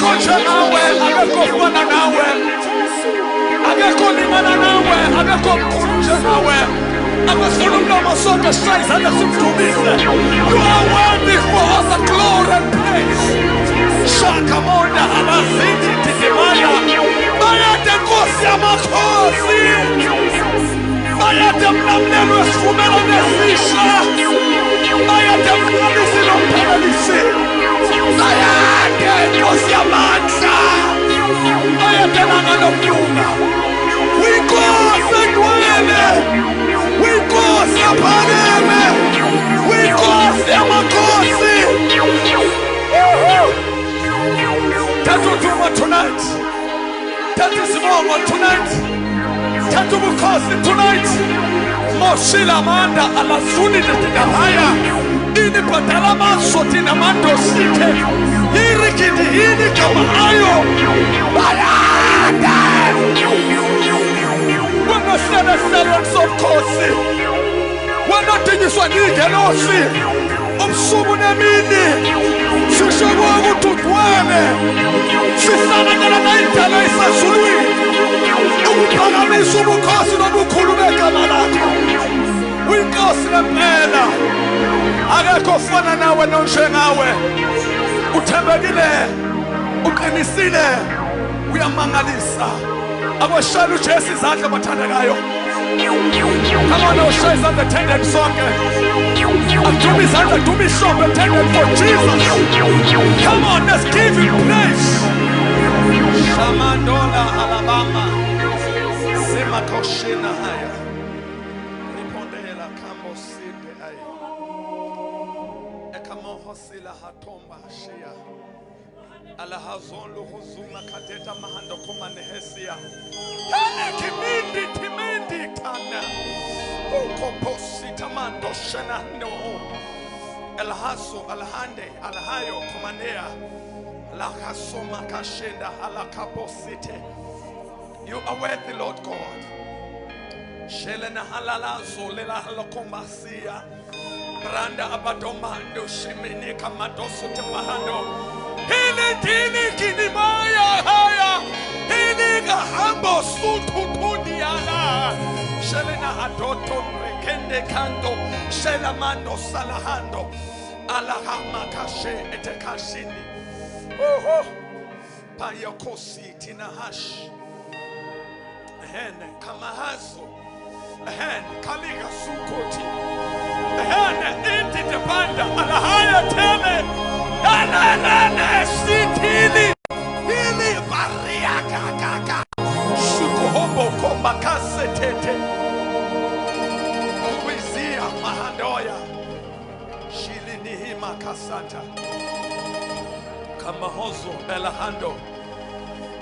Akekho njengawe, akekho ofana nawe, akekho olingana nawe, akekho mkhulu njengawe. Abafuna umlomo sonke sishaya izandla simdumise. You are worthy for all the glory and praise. Shakamonda abazindi tidimaya. Bayade Nkosi yamakhosi. Bayade mlamlelo wesivumelo nesisha. Bayade mqalisi nomphelelisi. Bayade Nkosi yamandla. Bayade langa lokulunga. Winkosi engcwele. Winkosi aphakeme. Winkosi yamakhosi. Thatha udumo tonight. Thatha isibongo tonight. Thatha ubukhosi tonight. Moshila amanda alazuni dedidahaya. Ini badala masoti namando site. Irikidi ini kama ayo. Bayada. We're not servants of Kosi. We're not doing this one. Umsubu nemini. Shishabu ututwane. Shisana ngala naitala isasulwi. Ukuphakamisa ubukhosi nobukhulu begama lakho. Winkosi ngempela. Akekho ofana nawe nonjengawe. Uthembekile. Uqinisile. Uyamangalisa. Abashaya uJesu izandla abathandekayo. Come on, shaya izandla tended sonke. Adumi izandla, adumi shop tended for Jesus. Come on, let's give him praise. Shamandola Alabama. Simakoshina haya. Ripondela kambo sinde haya. Ekamoho sila hatomba shia. Alahazon luhuzuma kadeta mahando kuma nehesia. Hane kimindi timindi kana. Ukoposi tamando shenando. Elhaso alhande alhayo kumanea. Lakasoma kashenda alakaposite. You are worthy, Lord God. Shelena halalazo lela halokombasia. Branda abadomando shimene kamadoso temahando. Hili kinimaya haya. Hili gahambo sututuniana. Shelena adoto rekende kando. Shelamando salahando. Alahama kashe etekashini. Oh, payokosi tinahash. Hene kamahazo. Hene kaliga sukoti. Hene inti depanda. Alahaya tele. Hene sitili. Hili baria kaka. Sukuhombo komba kasetete. Kuizia mahandoya. Shilini makasata. Kamahozo elahando.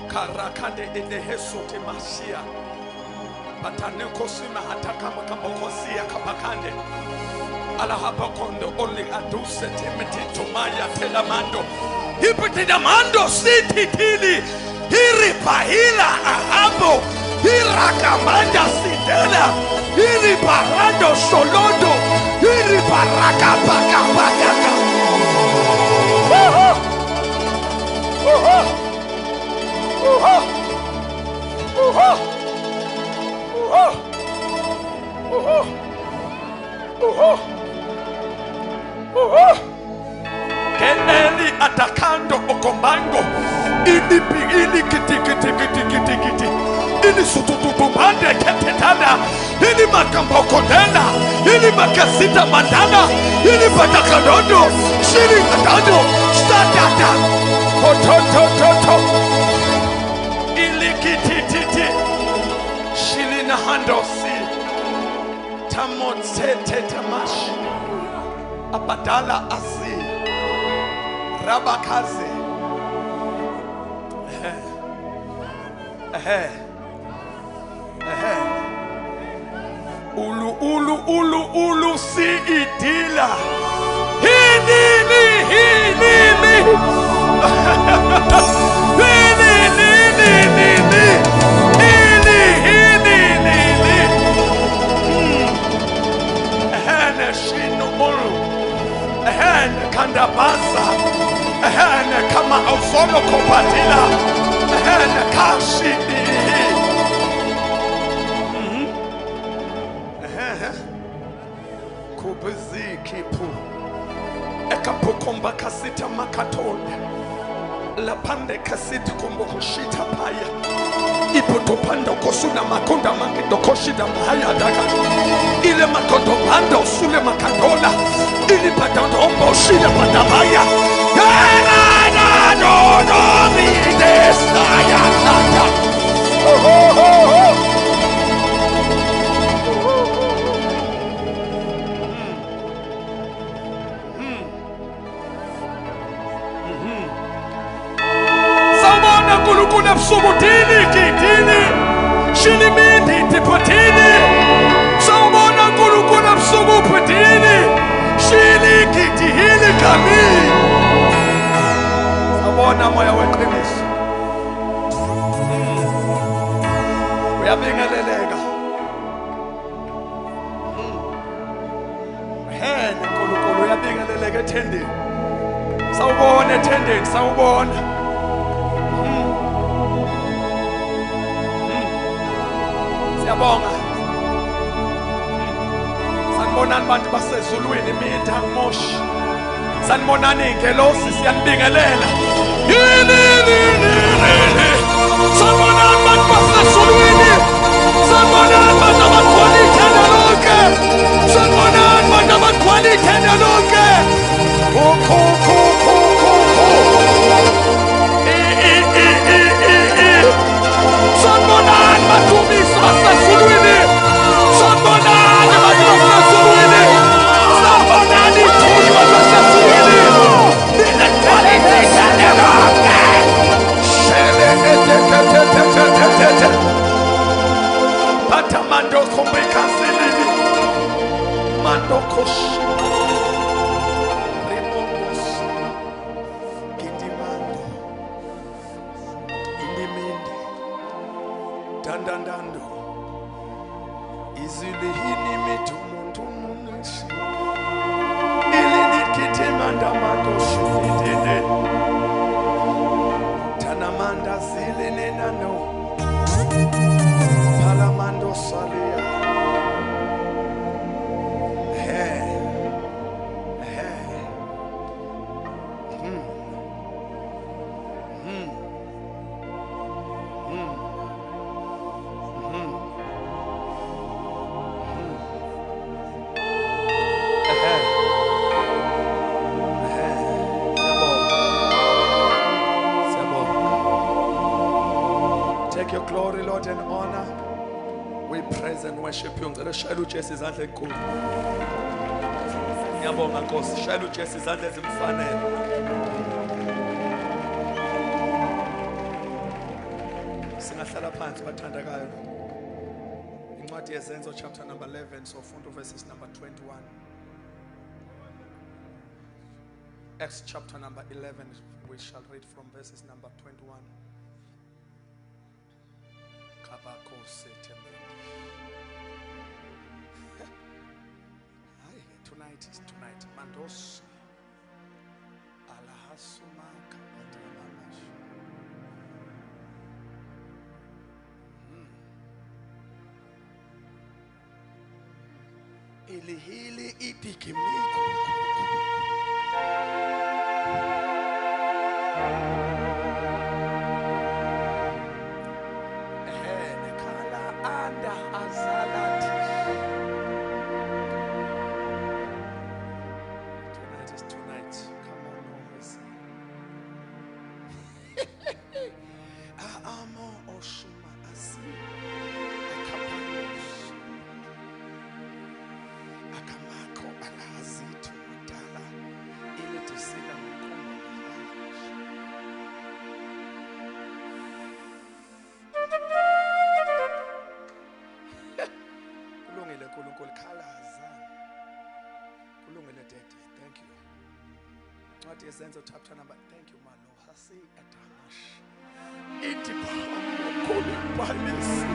Karakande eneheso temasia. Patane kosima hataka makamokosia kapakande. Alahabakondo oli aduse temeti tomaya telamando. Hipiti damando siti tili. Hiri pahila ahabo. Hirakamanda sidela. Hiri parando solondo. Hiri paraka paka paka. Keneli atakando okombango. Ili kiti. Ili sututubumande ketetana. Ili makambokotena. Ili makasita mandana. Ili patakadondo. Shili katado. Stadata. Kototototo. Ili kitititi. Shili na handosi. Tamotsete tamash. Abadala asi. Rabakazi. Ulu si idila. Hinili. Kandabasa kama ausono kopati Sila. Kashidi. Kubiziki pu. Ekapukomba kasita makatonda. Lapande kasita kumbo kushita paya. Ipotopando kosuna makonda mangido koshida mahaya daga. Ile makondo bando sule makatola. Ili patando ombo shile patabaya. Yana no no mi desaya nata. Oh oh oh oh. Samana kulukuna psumutini kitini. Shilimindi tipatini. Samana kulukuna psumupatini. Shili kitihili kami. Samana moya weqiniso. Uyabingeleleka. Hene nkulunkulu uyabingeleleka ethendeni. Sawubona ethendeni, sawubona. Siyabonga. Sanibonani bantu basezulwini mitha moshi. Sanibonani ingelosi siyanibingelela. Sanibonani bantu basezulwini. Sanibonani bantu abagcwala ithenda lonke. Sanibonani bantu abagcwala ithenda lonke. Sanibonani bathumisi basezulwini. Sanibonani bantu basezulwini. Sanibonani ithunywa basezulwini. Nina quality ithenda lonke. Patamando kumbika silili. Mando koshi. Rimongos. Gindimando. Indimindi. Dandandando. Izilihini mitumuntumuneshi. Ilinikiti mandamando shidide. Tanamanda zilini nano. Palamando salia. Hey. Hey. Take your glory, Lord, and honor. We praise and worship you. Ngicela shayela uJesu izandla enkulu. Ngiyabonga Nkosi, shayela uJesu izandla ezimfanele. Singahlala phansi bathandakayo. Incwadi yezenzo chapter number 11 sofunda verses number 21. Acts chapter number 11 we shall read from verses number 21. Tonight is tonight. Mandos Alahasuma Kapatanamash. Ilihili itikimiko. Yesenzo chapter number. Thank you, man. Hasi atamash. Iti pahamu kuli palisi.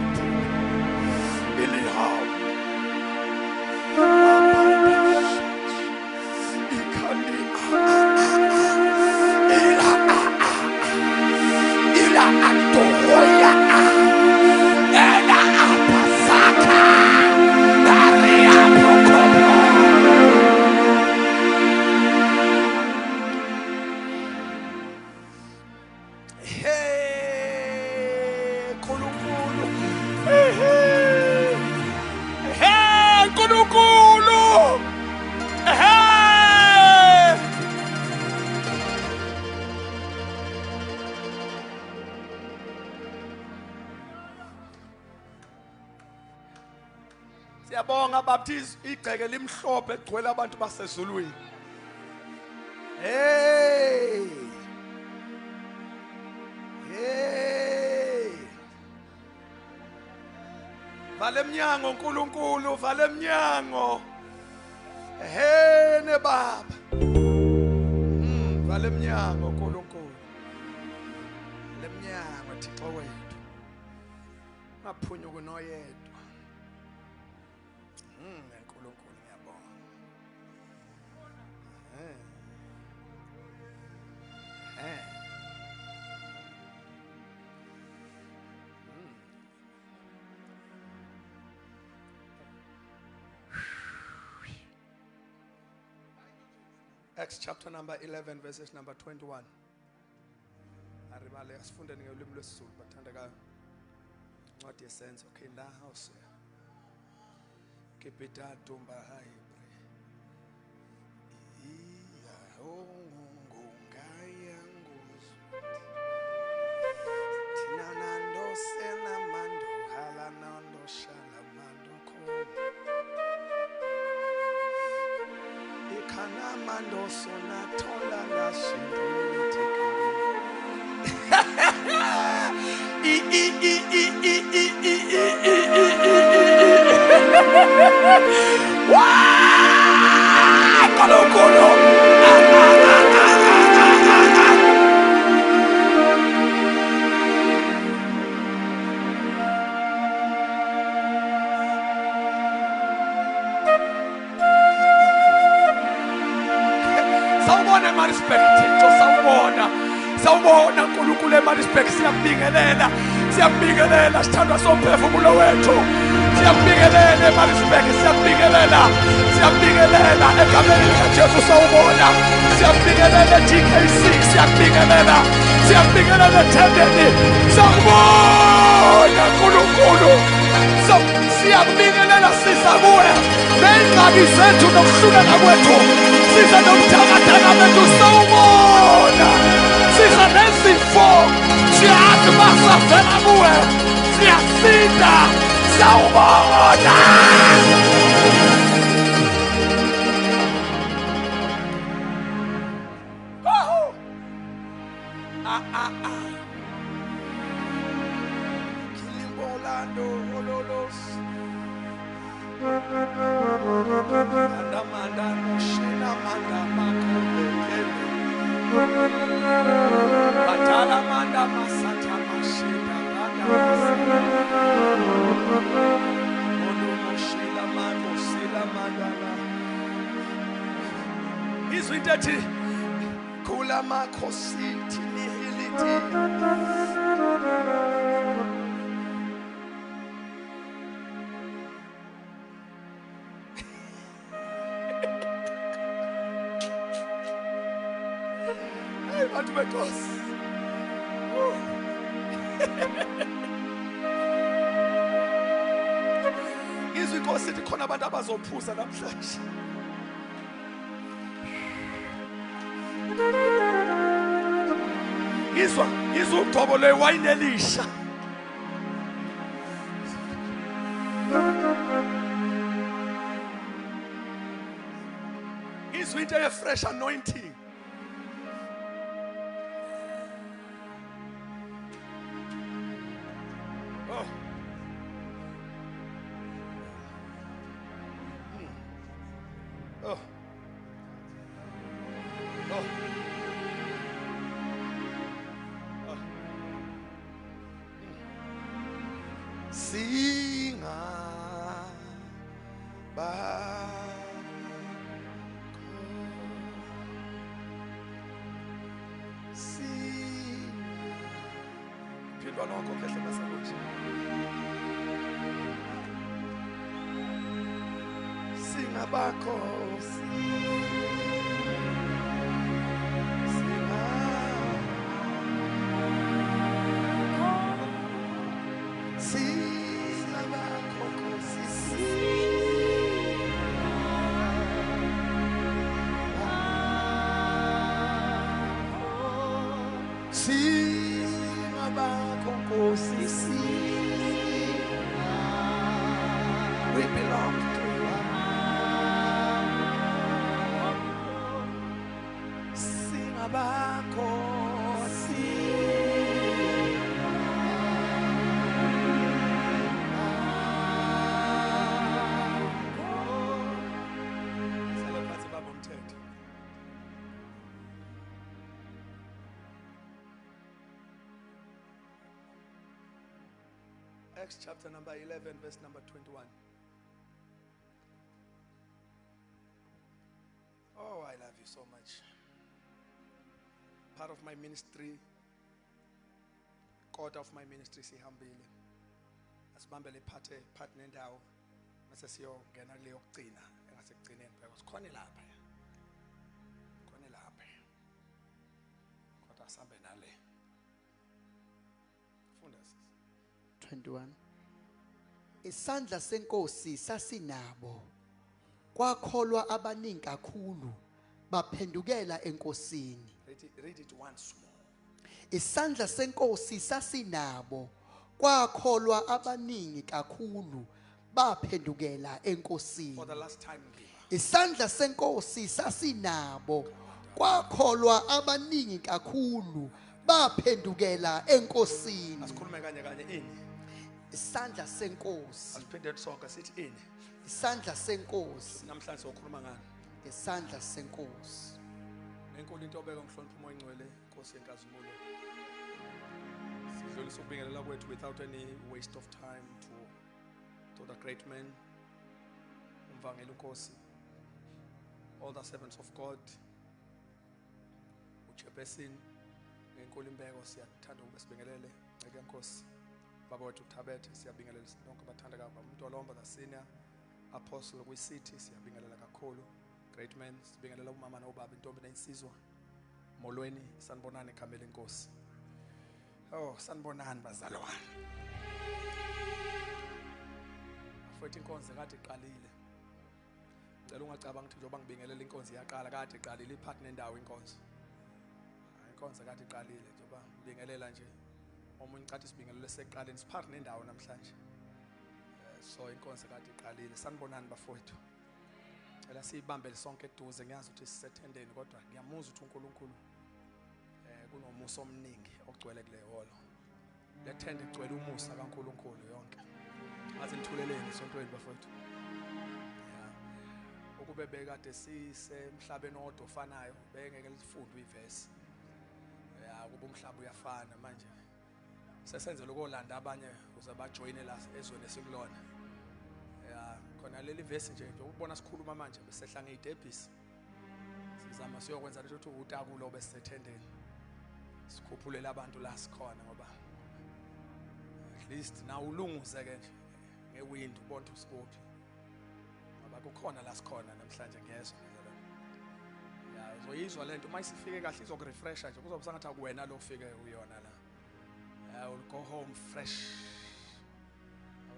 Ili hao. Ikani. Ila. atohoya ela apasaka daria prokopo. Hey, Nkulunkulu. Hey, Nkulunkulu. Hey. Siyabonga baptize igceke limhlophe egcwele abantu basezulwini. Hey. Hey. Vale emnyango Nkulunkulu, vale emnyango. Hey ne baba. Vale emnyango Nkulunkulu. Le mnyango Thixo wethu. Maphunyuka noyedwa. Nkulunkulu ngiyabonga. Acts chapter number 11 verses number 21. Arimale asifunde ngolimi lwesiZulu bathandekayo. Incwadi yesenzo okay la house. Kepeta tumba haibre. Iya ngongaya ngozu. Tinanando sena mando halanando shalamando ko. Mando sona tola la shindete. Wow! Kolo kolo. Sawubona ma respect Thixo sawubona Nkulunkulu ma respect siyabingelela sithandwa somphefumulo wethu siyabingelela ma respect siyabingelela egameni likaJesu sawubona siyabingelela GKC siyabingelela Tendeni sawubona Nkulunkulu siyabingelela sisabuya nengxaki zethu nokuhluleka kwethu siza nomthakathaka bethu sawubona siza nezifo siyazi basavela kuwe siyasinda sawubona Kilimbolando hololos Andamanda Shina Manda Makobekele Batala Manda Masata Mashina Manda Mono Moshila Mando Sila Mandala Izwitati Kula Makositi Nihiliti Bantu beNkosi. Izwi Nkosi ithi khona abantu abazophuza namhlanje. Izwa ugcobo lewayini elisha. Izwi into ye-fresh anointing. Singa Lonke okhehle basakuthi. Singabakhosi. We belong to you. Singabakhosi. Sala phansi baba umthetho. Acts chapter number 11, verse number 21. Oh, I love you so much. Part of my ministry, quarter of my ministry, sihambile. Asibambele part nendawo. Mase siyongena kule yokugcina, engasekugcineni phela. Sikhona lapha. Khona lapha. Kodwa asambe nale. Funda sisi. 21. Isandla senkosi sasinabo. Kwakholwa abaningi kakhulu baphendukela enkosini. Read it once more. Isandla senkosi sasinabo. Kwakholwa abaningi kakhulu baphendukela enkosini. For the last time, Isandla senkosi sasinabo. Kwakholwa abaningi kakhulu baphendukela enkosini. asikhulume kanye ini. Isandla senkosi. Asiphinde sonke sithi ini. Isandla senkosi. Namhlanje sokhuluma ngani? Isandla senkosi. Enkulu into obeka ngihlonipha umoya ingcwele Nkosi yenkazimulo. Sidlulisa ukubingelela kwethu without any waste of time to the great men. Umvangeli uNkosi. All the servants of God. Uchairperson ngenkulu imbeko siyathanda ukubesibingelele nceke Nkosi. Baba wethu Thabethe siyabingelela bonke abathanda kakhulu. Umntolomba the senior apostle kwi-city siyabingelela kakhulu. Great men sibingelela umama nobaba intombi nensizwa. Molweni sanibonani ekhambele Nkosi. Oh sanibonani bazalwane. Afethu inkonzo kade iqalile. Ngicela ungacabanga ukuthi njengoba ngibingelela inkonzo iyaqala kade iqalile iphathi nendawo inkonzo. Inkonzo kade iqalile njengoba ngibingelela nje. Omunye ucathi sibingelele seqaleni siphathi nendawo namhlanje. So inkonzo kade iqalile sanibonani bafowethu. Ela siyibambele sonke eduze ngiyazi ukuthi sisethendeni kodwa ngiyamuzwa ukuthi uNkulunkulu kunomusa omningi ogcwele kule holo. Lethende igcwele umusa kaNkulunkulu yonke. Aze nithuleleni sontweni bafowethu. Ukube bekade sisemhlabeni odwa ofanayo bengeke lifundwe ivesi. Kuba umhlaba uyafana manje. Sesenzele ukolanda abanye uze bajoyine la ezweni esikulona. Khona leli verse nje ukubona sikhuluma manje besehla ngeidebhisi. Sizama siyokwenza lento ukuthi utakulo besethendeni. Sikhuphulele abantu la sikhona ngoba at least na ulunguze ke nje ngewindow ubona usikuphi. Ngoba kukhona la sikhona namhlanje ngiyezwa ngizela. Uzoyizwa lento mayisifike kahle izokurefresha nje kuzobe sangathi akuwena lo ufike uyona la. Will go home fresh.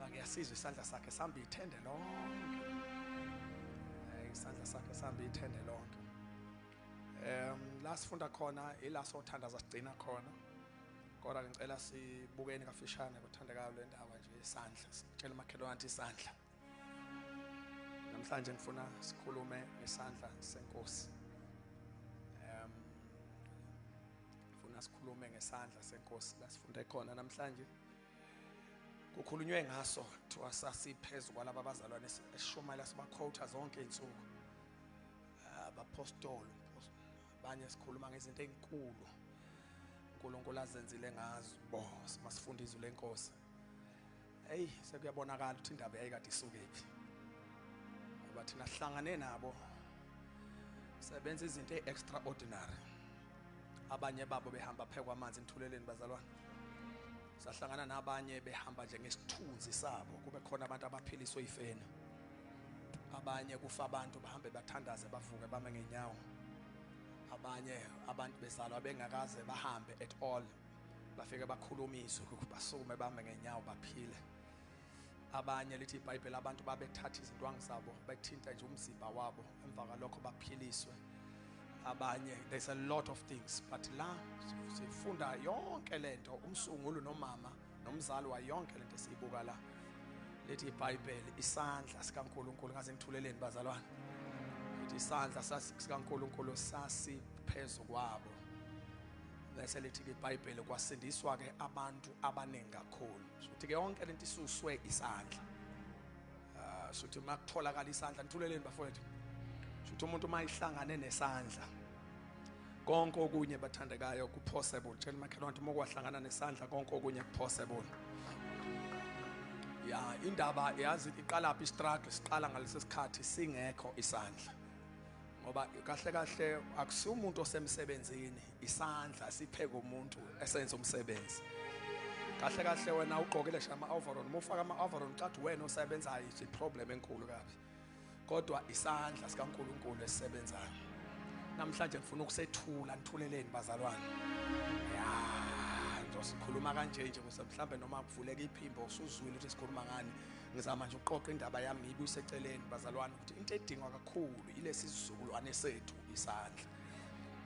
Ngiyasizwa isandla sakhe sihamba ithende lonke. Isandla sakhe sihamba ithende lonke. La sifunda khona ila sothandaza sigcina khona. Kodwa ngicela sibukeni kafishane bathandekayo le ndawo nje isandla. Sicela umakhelwane ukuthi isandla. Namhlanje ngifuna sikhulume ngesandla senkosi. Sikhulume ngesandla senkosi la sifunde khona namhlanje. Kukhulunywe ngaso thiwa sasiphezulu kwalabo abazalwane esishumayela sibaquota zonke insuku. Abapostoli abanye sikhuluma ngezinto ezinkulu uNkulunkulu azenzile ngazo bo masifunda izwi lenkosi. Hey sekuyabonakala ukuthi indaba yayikade isukephi. Ngoba thina sihlangane nabo sebenza izinto extraordinary. Abanye babo behamba phekwa amanzi nithuleleni bazalwane. Sahlangana nabanye behamba nje ngesithunzi sabo, kube khona abantu abaphiliswe ifeni. Abanye kufa abantu bahambe bathandaze bavuke bame ngenyawo. Abanye abantu bezalwa bengakaze bahambe at all, bafike bakhulumiswe basukume bame ngenyawo baphile. Abanye lithi iBhayibheli abantu babethatha izindwangu zabo bethinta nje umzimba wabo, emva kwalokho baphiliswe. Abanye, there's a lot of things, but la sifunda yonke lento, umsunguli nomama nomzali wa yonke lento siyibuka la. Lithi iBhayibheli isandla sikaNkulunkulu, ngaze ngithuleleni bazalwane, lithi isandla sikaNkulunkulu sasiphezu kwabo. Bese lithi iBhayibheli kwasindiswa ke abantu abaningi kakhulu. Futhi ke yonke lento isuswe isandla. Futhi makutholakala isandla, ngithuleleni bafowethu, futhi umuntu mayihlangane nesandla konke okunye bathandekayo ku possible. Tshela makhelwane ukuthi mokwahlangana nesandla konke okunye ku possible. Ya indaba yazi iqala phi struggle, siqala ngalesi sikhathi singekho isandla. Ngoba kahle kahle akusiyo umuntu osemsebenzini, isandla sipheka umuntu esenza umsebenzi. Kahle kahle wena ugqokile shama overall, mufaka ama overall cathi wena osebenzayo i problem enkulu kabi. Kodwa isandla sikaNkulunkulu esisebenzayo. Namhlanje ngifuna ukusethula, ngithuleleni bazalwane. Ya ngizosikhuluma kanje nje ukuthi mhlambe noma kuvuleka iphimbo usuzwile ukuthi sikhuluma ngani. Ngizama nje uqoqa indaba yami ngiyibuyise eceleni bazalwane ukuthi into edingwa kakhulu ilesi sizukulwane sethu isandla.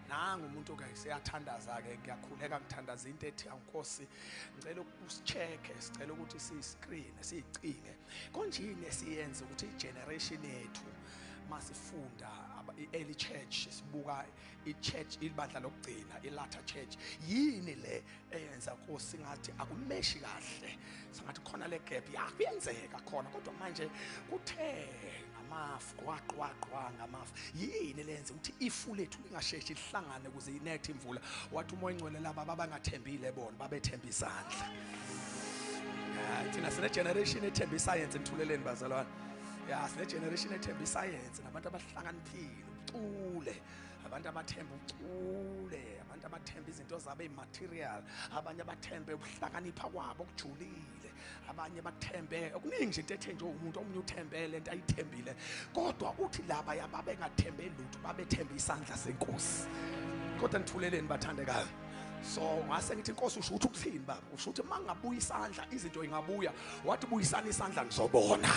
Nangu umuntu ke siyathandaza ke, ngiyakhuleka ngithandaza into ethi ankosi ngicela ukusicheke, sicela ukuthi siscreen siyicinge konjini siyenze ukuthi igeneration yethu masifunda i-early church sibuka i-church ibandla lokugcina i-latter church yini le eyenza Nkosi ngathi akumeshi kahle, singathi khona le gap yakuyenzeka khona kodwa manje kuthe ngamafu kwaqwaqwa ngamafu yini lenze ukuthi ifu lethu lingasheshi lihlangane ukuze inethe imvula. Wathi umoya ingcwele laba abangathembile bona babethemba isandla. Thina sine generation ethemba iscience, ngithuleleni bazalwane. Ya sine generation ethemba iscience nabantu abahlakaniphile ucule, abantu abathemba ucule, abantu abathemba izinto zabo imaterial, abanye abathembe ukuhlakanipha kwabo okujulile, abanye bathembe okuningi nje into ethe nje umuntu omunye uthembele into ayithembile. Kodwa uthi laba yababengathembe lutho babethemba isandla seNkosi. Kodwa ngithuleleni bathandekayo, so ngase ngithi Nkosi usho ukuthi ukuthini baba? Usho ukuthi mangabuya isandla izinto ingabuya. Wathi buyisana isandla ngizobona.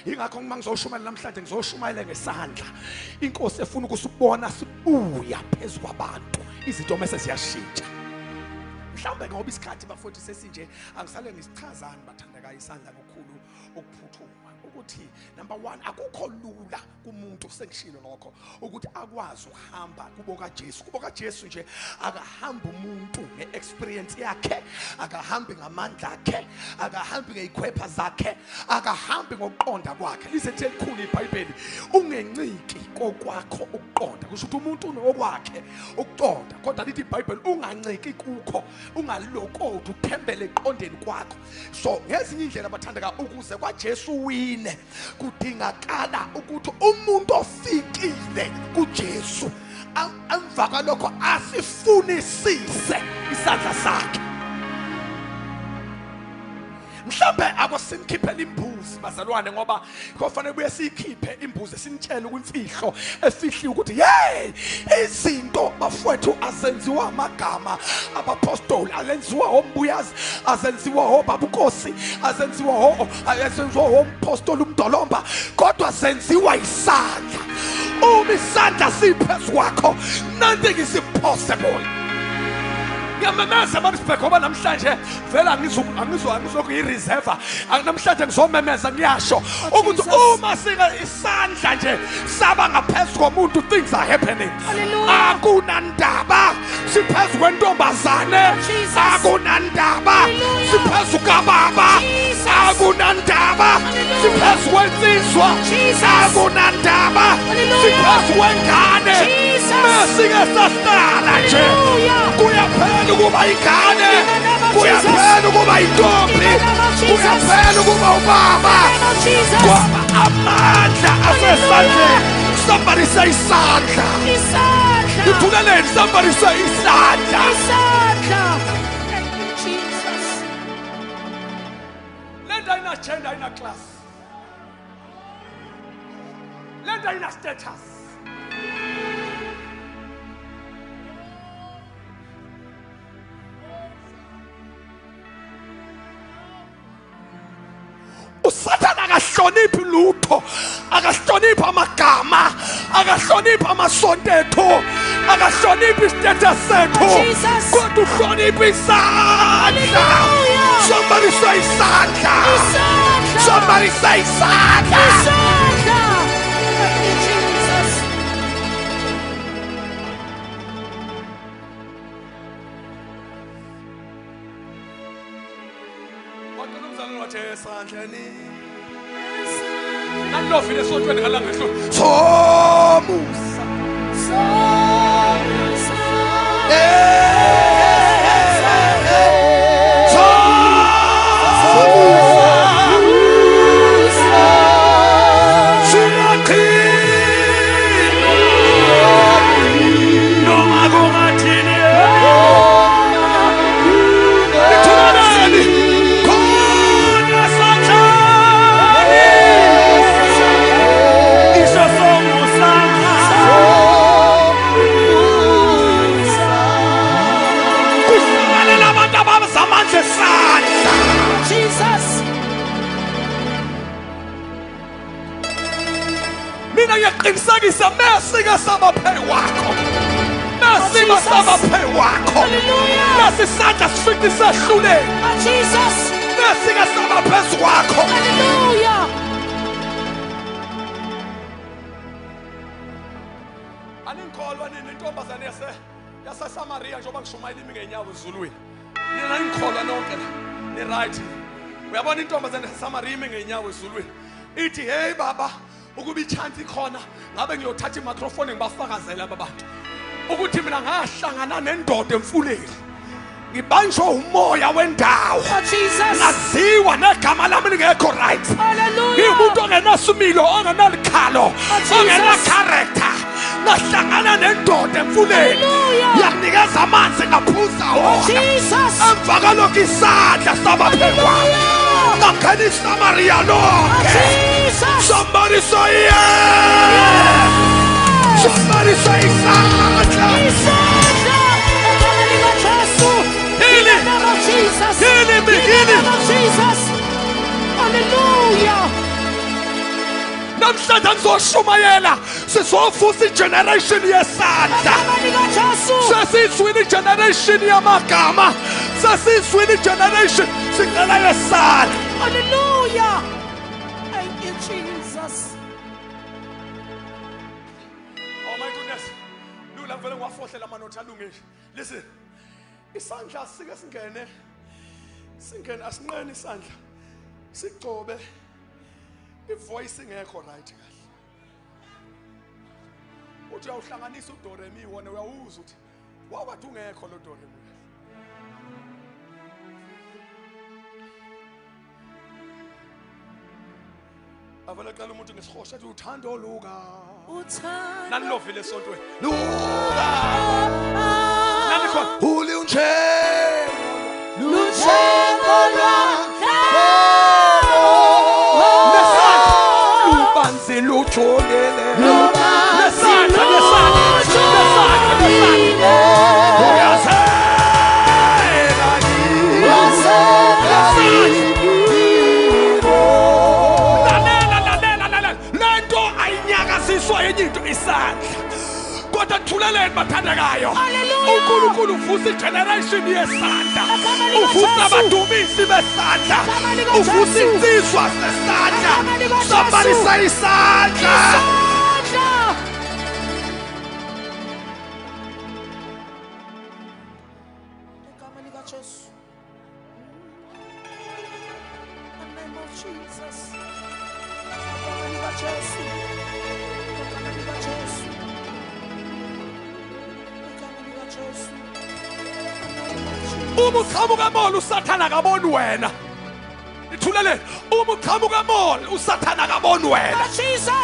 Ingakho ngizoshumayela namhlanje ngizoshumayela ngesandla. Inkosi efuna ukusibona sibuya phezulu kwabantu, izinto mase ziyashintsha. Mhlawumbe ngoba isikhathi bafowethu sesinje angisale ngisichazana bathandekayo isandla ngokukhulu ukuphuthuma ukuthi number 1 akukho lula kumuntu sengishilo lokho ukuthi akwazi ukuhamba kubo kaJesu. Kubo kaJesu nje akahamba umuntu ngeexperience yakhe, akahambi ngamandla akhe, akahambi ngeikhwepha zakhe, akahambi ngokuqonda kwakhe. Lisethi elikhulu iBhayibheli ungenciki kokwakho ukuqonda. Kusho ukuthi umuntu unokwakhe ukuqonda, kodwa lithi iBhayibheli unganciki kukho, ungalokodi uthembele eqondeni kwakho. So ngezinye indlela bathandeka ukuze kwaJesu wine kudingakala ukuthi umuntu ofikile kuJesu emva kwalokho asifunisise isandla sakhe. Mhlambe akusimkhiphela imbuzi bazalwane, ngoba kufanele buye sikhiphe imbuzi sinitshele kwimfihlo efihliwe ukuthi hey izinto bafowethu asenziwa amagama abapostoli, alenziwa ombuyazi, azenziwa obabukosi, azenziwa ompostoli umdolomba, kodwa zenziwa isandla. Uma isandla siphezu kwakho, nothing is impossible. Ngiyamemeza babisibheke ngoba namhlanje vela angizokuyireserve. Namhlanje ngizomemeza ngiyasho ukuthi uma sika isandla nje saba ngaphezulu komuntu, things are happening. Akunandaba siphezu kwentombazane, akunandaba siphezu kababa, akunandaba siphezu kwensizwa, akunandaba siphezu kwengane. Masike sasala nje kuyaphela ukuba ingane, kuyaphela ukuba intombi, kuyaphela ukuba ubaba, ngoba amandla asesandleni. Somebody say isandla. Ngithuleleni, somebody say isandla. Isandla. Thank you, Jesus. ayina-gender ayina-class le nto ayina-status usathane akahloniphi lutho akahloniphi amagama akahloniphi amasonto ethu akahloniphi istatus sethu kodwa uhloniphi isandla somebody say isandla somebody say isandla nanilofile esontweni ngalanga ehlule somusa qinisekisa mesika sabaphe wakho mesika sabaphe wakho mesisandla sifike sehluleni mesika sabaphezu kwakho anikholwa nini intombazane yaseSamaria njengoba ngishumayela imi ngenyawo ezulwini nina nikholwa nonke la ni right uyabona intombazane yaseSamaria imi ngenyawo ezulwini ithi hey baba ukuba ichance ikhona ngabe ngiyothatha imicrophone ngibafakazela abantu ukuthi mina ngahlangana nendoda emfuleni ngibanjwe umoya wendawo ngaziwa negama lami lingekho right ngimuntu ongenasumilo ongenalikhalo ongena character ngahlangana nendoda emfuleni yakunikeza amanzi ngaphuza wona emva kalokho isandla sabaphekwa ngangena iSamaria lonke. Somebody say yes. Somebody say isandla. Healing. Healing. Hallelujah. Namhlanje ngizoshumayela sizovusa igeneration yesandla sesizwini igeneration yamagama sesizwini igeneration sicela yesandla. Hallelujah. Thank you, Jesus. Oh my goodness. Lula vele ngiwafohlela amanothi alungile. Listen. Isandla sike singene asinqeni isandla. Sigcobe ivoice ingekho right kahle. Uthi uyawuhlanganisa udo re mi wona uyawuza uthi wawathi ungekho lo do re mi. Avela qala umuntu ngesihosha ethi uthando luka. Uthando. Nanilovile esontweni. Luka. Nanikhona uli unje. Luthembo lwakhe. Lubanzi lujolele. Lubanzi kodwa thuleleni bathandekayo uNkulunkulu uvusa igeneration yesandla uvusa abadumisi besandla uvusa insizwa sesandla. Somebody say isandla. Uma uqhamuka molo usathana akaboni wena. Ithulele uma uqhamuka molo usathana akaboni wena.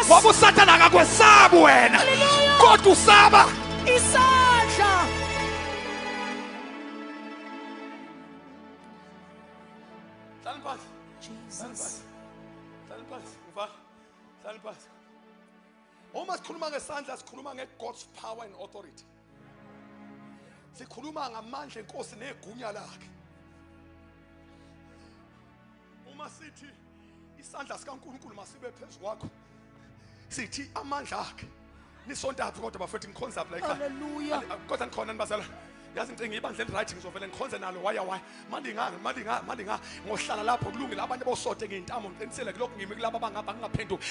Ngoba usathana akakwesabi wena. Kodwa usaba isandla. Hlala phansi. Jesus. Hlala phansi, uva? Hlala phansi. Uma sikhuluma ngesandla sikhuluma ngeGod's power and authority. Sikhuluma ngamandla enkosi negunya lakhe. Uma sithi isandla sikaNkulunkulu masibe phezulu kwakho. Sithi amandla akhe. Nisonta aphi kodwa bafethu ngikhonza apha la ekhaya. Hallelujah. Kodwa ngikhona nibazalwane. Yazi ngicenge ibandla elight ngizovela ngikhonze nalo why manje ngohlala lapho kulungile abantu bosote ngintamo ngiqinisele lokho ngimi kulabo abangapha ngingaphenduki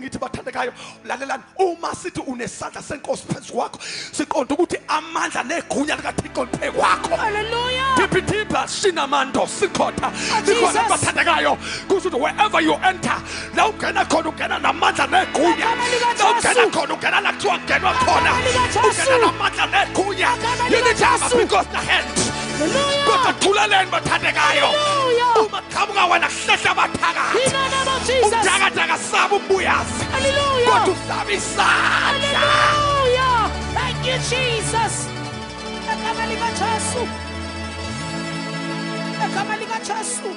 ngithi bathandekayo lalelani uma sithi unesandla senkosi phezulu kwakho siqonda ukuthi amandla negunya likaThixo liphe kwakho. Hallelujah. Tipitipa sinamando sikhotha sikhona bathandekayo kusho ukuthi wherever you enter la ungena khona ungena namandla negunya la ungena khona ungena la kuthiwa ngenwa khona ungena namandla negunya because the hand kodwa thuleleni bathandekayo uma qhamuka wena hlehla bathakathi umthakathaka saba umbuyazi kodwa usaba isandla. Hallelujah. Thank you, Jesus. Egama likaJesu. Egama likaJesu.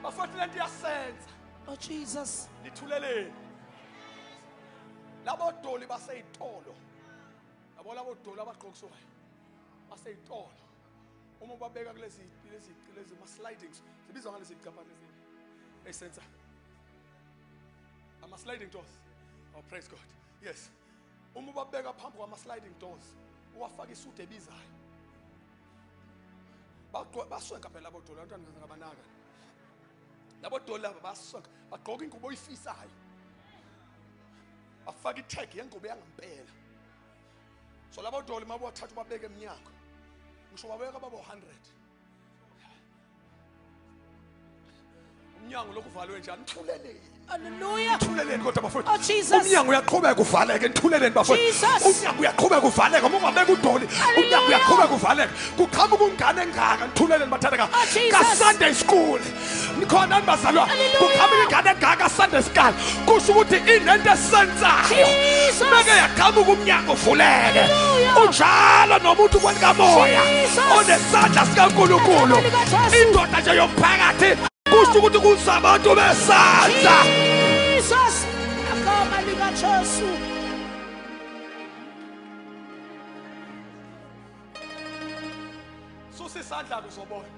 bafowethu lento iyasenza Oh, Jesus. lithuleleni labo doli baseyitolo yabo labo doli abaqhokiswayo baseyitolo uma babeka kulezi ma slidings sibizwa ngalezi igaba lezi esenza ama sliding doors. Oh, praise God. Yes, uma babeka phambi kwama sliding doors uwafaka isudu ebizayo baswenka phela labo doli abantu ngabanaka labo doli laba baswenka bagqoka ingubo oyifisayo afaka itag yengubo yangempela so labo doli mabothatha babeke eminyango ngisho babeka babo 100 umnyango lokuvalwe njani nithuleleni. Hallelujah. Nithuleleni kodwa bafowethu. Oh, Jesus. Umnyango uyaqhubeka uvaleke nithuleleni bafowethu. Jesus. Umnyango uyaqhubeka uvaleke uma ungabeka udoli umnyango uyaqhubeka uvaleke kuqhamuka ungane engaka nithuleleni bathandeka ka Sunday school nikhona nibazalwa kuqhamuka ingane engaka Sunday school kusho ukuthi inento esenzayo beke yaqhamuka umnyango uvuleke unjalo nomuntu kwenikamoya onesandla sikaNkulunkulu indoda nje yomphakathi kusho ukuthi kusabantu besandla. Jesus. Egama likaJesu. Susa isandla uzobona.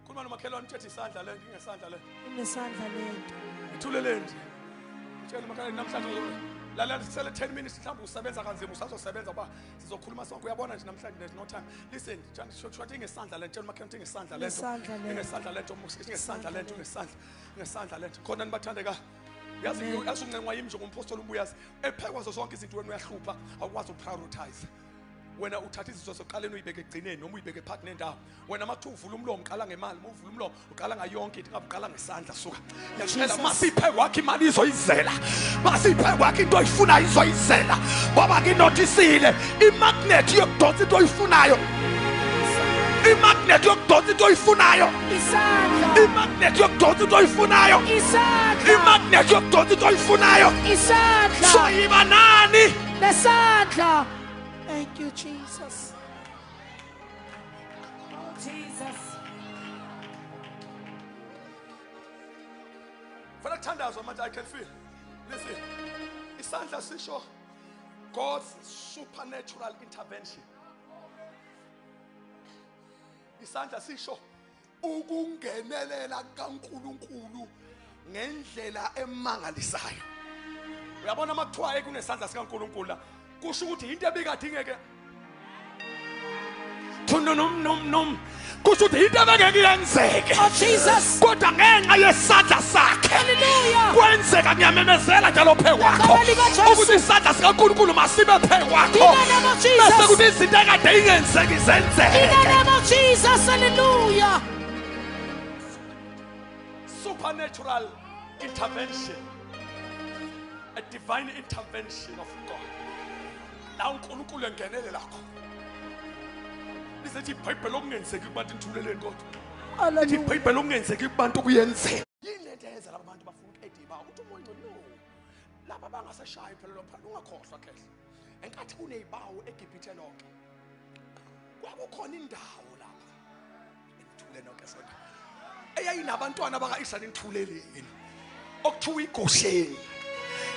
Khuluma nomakhelwane uthi isandla le ngingesandla le. Inesandla lento. Ithuleleni. Tshela makhelwane namhlanje lalela sisele 10 minutes mhlawumbe usebenza kanzima usazosebenza ba sizokhuluma sonke uyabona nje namhlanje there's no time. Listen, shwathi ngesandla le tshela makhelwane ngesandla le. Ngesandla le ngesandla le ngesandla le khona nibathandeka. Yazi uncenwa yimi njengompostoli umbuyazi ephekwazo zonke izinto wena uyahlupha awukwazi uprioritize. Wena uthatha izinto zoqaleni uyibeke egcineni noma uyibeke phakathi nendawo wena mathu uvula umlomo uqala ngemali uvula umlomo uqala ngayonke into ngabuqala ngesandla suka ngiyacela masiphe kwakhe imali izoyizela masiphe kwakhe into oyifuna izoyizela ngoba nginotisile imagnet yokudonsa into oyifunayo imagnet yokudonsa into oyifunayo Isandla. imagnet yokudonsa into oyifunayo Isandla. imagnet yokudonsa into oyifunayo Isandla. so yiba nani Nesandla. Thank you, Jesus. Oh, Jesus. Fana kuthandazwa manje I can feel. Listen. Isandla sisho God's supernatural intervention. Isandla sisho ukungenelela kaNkulunkulu ngendlela emangalisayo. Uyabona makuthiwa kunesandla sikaNkulunkulu la kusho ukuthi into ebikade ingeke nom kusho ukuthi into ebekeke yenzeke. Oh, Jesus. Kodwa ngenxa yesandla sakhe Hallelujah. kwenzeka ngiyamemezela njalo phe kwakho ukuthi isandla sikaNkulunkulu masibe phe kwakho In the name of Jesus. bese kuthi izinto ekade ingenzeki In the zenzeke. name of Jesus. Hallelujah. Supernatural intervention, a divine intervention of God. La uNkulunkulu engenele lakho lisethi iBhayibheli okungenzeki kubantu nithuleleni kodwa lithi Hallelujah. iBhayibheli okungenzeki kubantu kuyenzeka yini lento eyenza laba bangaseshayi phela phela ungakhohlwa khehle enkathi kunezibawu eGibhithe lonke kwakukhona indawo lapha ethule nonke sonke eyayinabantwana bakaIsrayeli ithuleleni okuthiwa iGosheni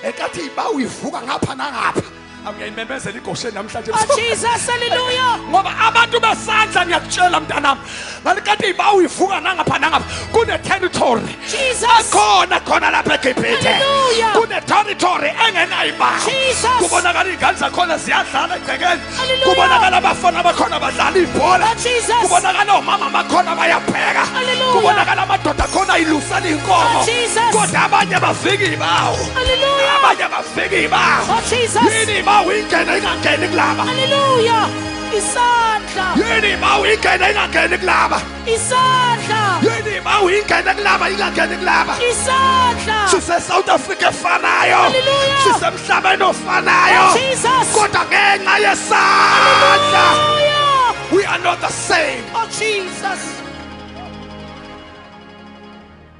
enkathi izibawu ivuka ngapha nangapha angiyayimemezela iGosheni namhlanje Oh Jesus, hallelujah. ngoba abantu besandla ngiyakutshela mntanami ngalikade izibawu ivuka nangapha nangapha kune territory Jesus. khona lapha eGibhithe Hallelujah. kune territory engenayibawu Jesus. kubonakala izingane zakhona ziyadlala egcekeni Hallelujah. kubonakala abafana bakhona badlala ibhola Oh Jesus. kubonakala omama bakhona bayapheka Hallelujah. kubonakala amadoda akhona ilusana inkomo Oh Jesus. kodwa abanye bafika izibawu Hallelujah. abanye bafika izibawu Oh Jesus. yini izibawu ingene ingangeni kulaba Hallelujah. Isandla. yini izibawu ingene ingangeni kulaba Isandla. yini izibawu ingene kulaba ingangeni kulaba Isandla. sise South Africa efanayo Hallelujah. sisemhlabeni ofanayo Oh Jesus. kodwa ngenxa yesandla Hallelujah. we are not the same Oh Jesus.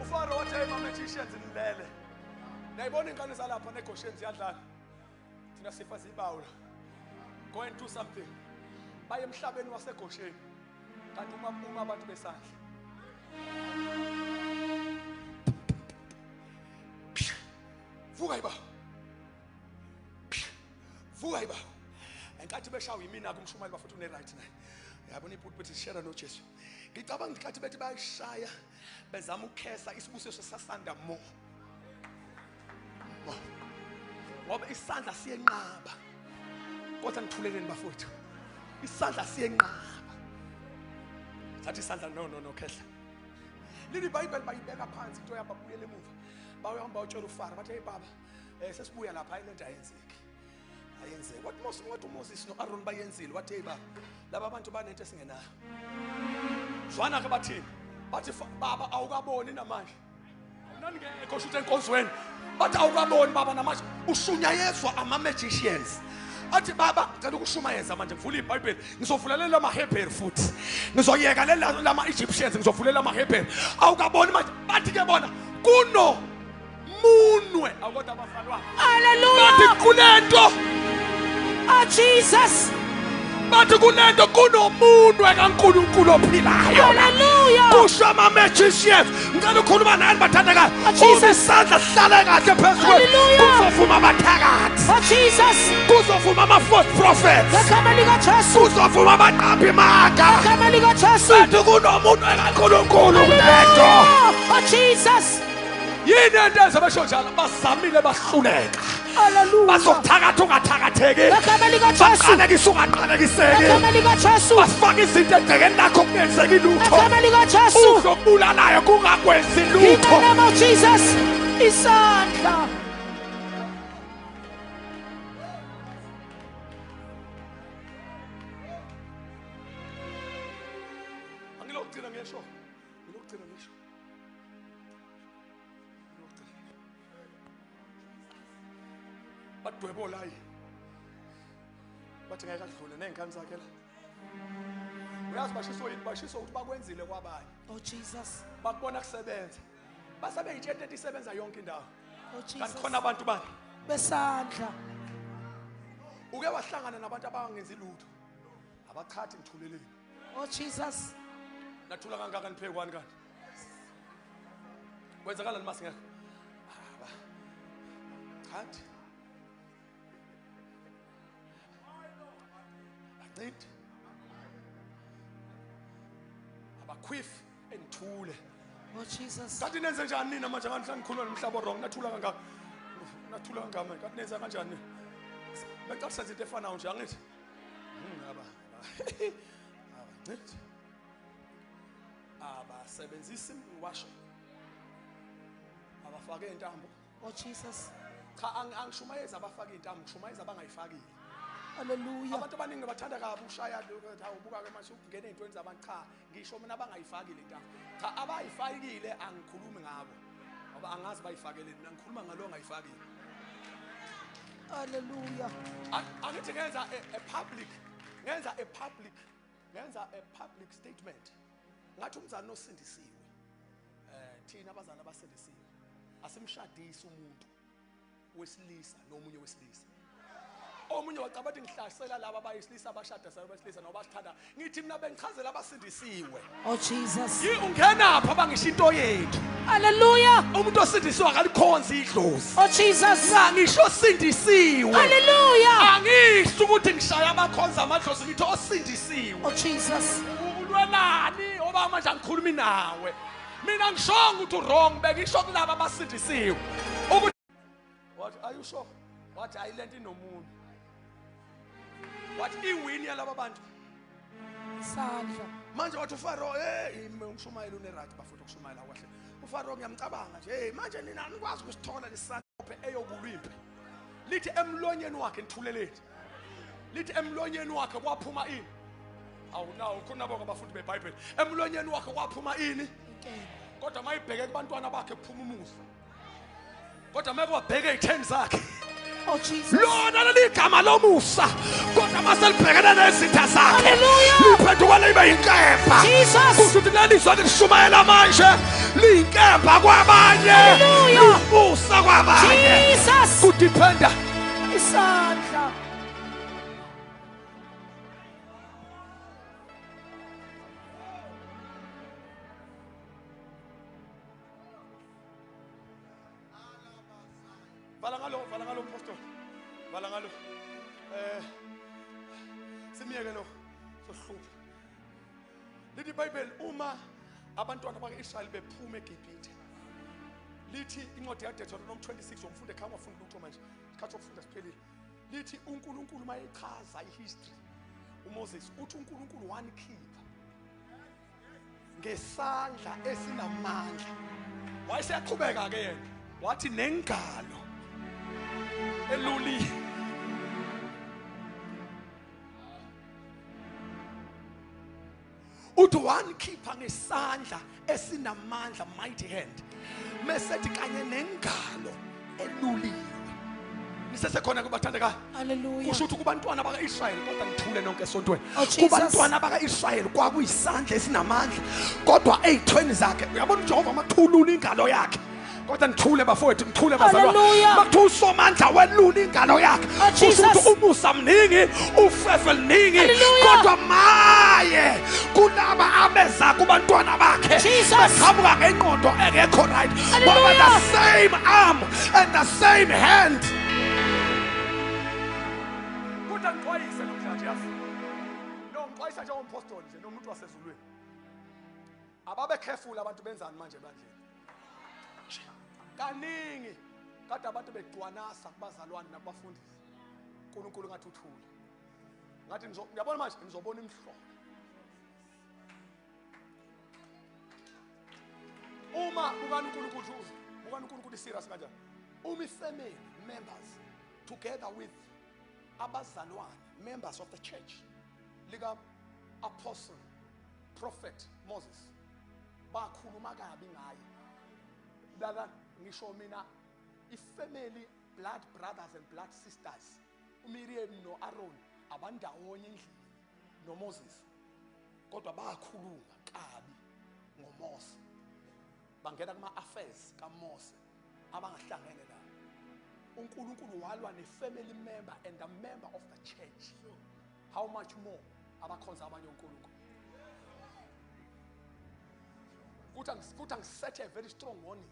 ufaro wathi hey magicians nilele nayibona ingane zalapha neGosheni ziyadlala thina sifa zibawu go and do something baye emhlabeni waseGosheni kanti uma abantu besandla vuka iba vuka iba enkathi beshawa yimina kumshumayeli bafuthi une right naye yabona ipulpit share no Jesu ngicabanga ngicathi bethi bayishaya bezama ukukhesa isibusiso sasanda mo ngoba isandla siyenqaba kodwa ngithuleleni bafowethu isandla siyenqaba sathi isandla no khehla leli iBhayibheli bayibeka phansi into yababuyela emuva bayohamba utshela uFaro bathi hey baba sesibuya lapha ayilento ayenzeki ayenzeki what uMoses noAaron bayenzile wathi hey baba laba abantu banento esingenayo zwana ke bathini bathi baba awukaboni namanje nani ngekho shuthe enkonzweni bathi awukaboni baba namanje ushunyayezwa ama-magicians athi baba ngicela ukushumayeza manje ngivula iBhayibheli ngizovulelela amaHebheru futhi ngizoyeka lama-Egyptians ngizovulela amaHebheru awukaboni manje bathi ke bona kuno munwe akodwa abafalwa bathi Hallelujah. kulento Oh Jesus. bathi kulento kunomunwe kaNkulunkulu ophilayo Hallelujah. kusho ama-magicians ngicela ukhuluma nani bathandekayo Oh, Jesus. uma isandla sihlale kahle phezu kwethu Hallelujah. kuzovuma abathakathi Oh Jesus. kuzovuma ama-false prophets Ngegama likaJesu. kuzovuma abaqambi maga Ngegama likaJesu. bathi kunomunwe kaNkulunkulu kulento Hallelujah. Oh Jesus. yini ento enze besho njalo bazamile bahluleka Hallelujah. bazokuthakatha ungathakatheki Ngegama likaJesu. baqalekisa ungaqalekiseki Ngegama likaJesu. basifake izinto egcekeni lakho kungenzeki lutho Ngegama likaJesu. uzokubulalayo kungakwenzi In the lutho name of Jesus. Isandla. angilokugcina ngisho badwebo layi bathi ngeke adlule ney'ngane zakhe la uyazi bashiso yini bashiso ukuthi bakwenzile kwabanye Oh Jesus. bakubona kusebenza basebeyitshela into isebenza yonke indawo Oh kanti Jesus. khona abantu bani Besandla. uke wahlangana nabantu abangenzi lutho abachathi ngithuleleni Oh Jesus. nathula kangaka niphe kwani kanti kwenzakalani masingekho chathi ancidi abakhwifi enithule Oh Jesus. kanti nenze njani nina manje ngani ngikhuluma nomhlaba wrong nathula kangaka manje kanti nenza kanjani becala senze into efanayo nje angithi abancidi abasebenzisi washo abafake intambo Oh Jesus. cha angishumayeza abafake intambo ngishumayeza abangayifakile Hallelujah. abantu abaningi bathanda kabi ushaya awubuka ke manje ungena ezintweni zabantu cha ngisho mina abangayifakile intambo cha abayifakile angikhulumi ngabo ngoba angazi bayifakele mina ngikhuluma ngalo ongayifakile Hallelujah. angithi ngenza a public statement ngathi umzali osindisiwe thina abazali abasindisiwe asimshadisi umuntu wesilisa nomunye wesilisa. Omunye wacabanga ngihlasela laba abayisilisa abashada sabesilisa nobasithanda. Ngithi mina bengichazela abasindisiwe. Oh Jesus. Ungena apha bangisho into yethu. Hallelujah. Umuntu osindisiwe akalikhonza idlozi. Oh Jesus. Ngisho osindisiwe. Hallelujah. Angisho ukuthi ngishaya abakhonza amadlozi ngithi osindisiwe. Oh Jesus. Ulwelani oba manje angikhulumi nawe. Mina ngishonga ukuthi wrong bekisho kulabo abasindisiwe. What are you sure? What island inomuntu? What iwini yalabo bantu? Sandla. Manje wathi uFaro ngishumayela unerat bafuna ukushumayela kahle. uFaro ngiyamcabanga nje manje nina anikwazi ukusithola lesandophe eyobulwimpi. Lithi emlonyeni wakhe nithuleleni. Lithi emlonyeni wakhe kwaphuma ini? Awunawo khona bonke abafundi beBhayibheli. Emlonyeni wakhe kwaphuma ini? Kodwa mayibheke kubantwana bakhe kuphuma umusa. Kodwa make wabheke i10 zakhe. Oh Jesus. Lona leligama lomusa. Kodwa maselibhekene nezitha zakhe. Hallelujah. Liphethuka libe inkemba. Jesus. Kusho ukuthi lelizwe lishumayela manje liyinkemba kwabanye. Hallelujah. Umusa kwabanye. Jesus. Kudependa. Isandla. Vala ngalo pastor. Vala ngalo. Simiyeke lo sohlupha. Lithi iBhayibheli uma abantwana bakwaIsrayeli bephuma eGibhithe. Lithi incwadi kaDeuteronomy 26 umfundi ekhaya ufunda lutho manje. Isikhathi sokufunda siphelile. Lithi uNkulunkulu mayechaza ihistory. uMoses uthi uNkulunkulu wanikhipha ngesandla esinamandla. Wayeseyaqhubeka ke yena. Wathi nengalo eluli uthi wanikhipha ngesandla esinamandla, mighty hand. Mesethi kanye nengalo eluliwe. Nisesekhona kubathandeka. Hallelujah. Kusho ukuthi kubantwana bakaIsrayeli kodwa ngithule nonke esontweni. Oh, Jesus. Kubantwana bakaIsrayeli kwakuyisandla esinamandla kodwa ey'thweni zakhe uyabona uJehova makuthulula ingalo yakhe. Kodwa ngithule bafowethu, ngithule bazalwa. Hallelujah. Makuthiwa usomandla welula ingalo yakhe. Oh, Jesus. Kusho ukuthi umusa mningi, ufefe mningi. Hallelujah. Kodwa maye kulaba abeza kubantwana bakhe. Jesus. Beqhamuka ngeqondo engekho right. Ngoba Hallelujah. the same arm and the same hand. Kodwa ngixwayise namhlanje yazi. No ngixwayisa njengompostoli nje nomuntu wasezulwini. Ababe careful abantu benzani manje bandleni. Kaningi kade abantu begcwanasa kubazalwane nabafundisi. uNkulunkulu ngathi uthule. Ngathi ngiyabona manje ngizobona imhlobo. Uma uNkulunkulu serious kanjani? Uma ifamily members together with abazalwane, members of the church, lika apostle, prophet Moses, bakhuluma kabi ngaye. Dala ngisho mina ifamily blood brothers and blood sisters, uMiriam no Aaron abandawonye endlini noMoses. Kodwa bakhuluma kabi ngoMose. Bangena kuma affairs kaMose abangahlangene la. uNkulunkulu walwa ne-family member and a member of the church. How much more abakhonza abanye uNkulunkulu? Kuthi angisethe a very strong warning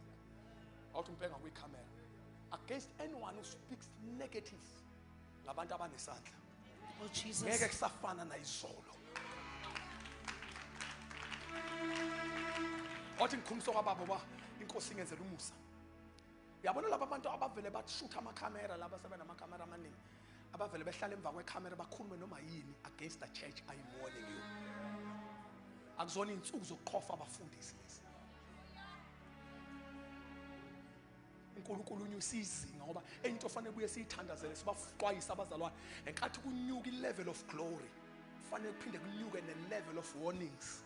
out umbhenga kwi-camera against anyone who speaks negative ngabantu abanesandla. Oh Jesus. Ngeke kusafana nayizolo. Wathi ngikhumso kwababa ba inkosi ingenzela umusa. Uyabona laba bantu abavele bashutha amakhamera laba sebenamakamera amaningi. Abavele behlala emva kwekhamera bakhulume noma yini against the church. I'm warning you. Akuzona insuku zokuqhofa abafundisi lezi. uNkulunkulu unyusa izinga ngoba into ofanele buye siyithandazele sibafuqwayisa abazalwane enkathi kunyuka i-level of glory kufanele kuphinde kunyuke ne-level of warnings.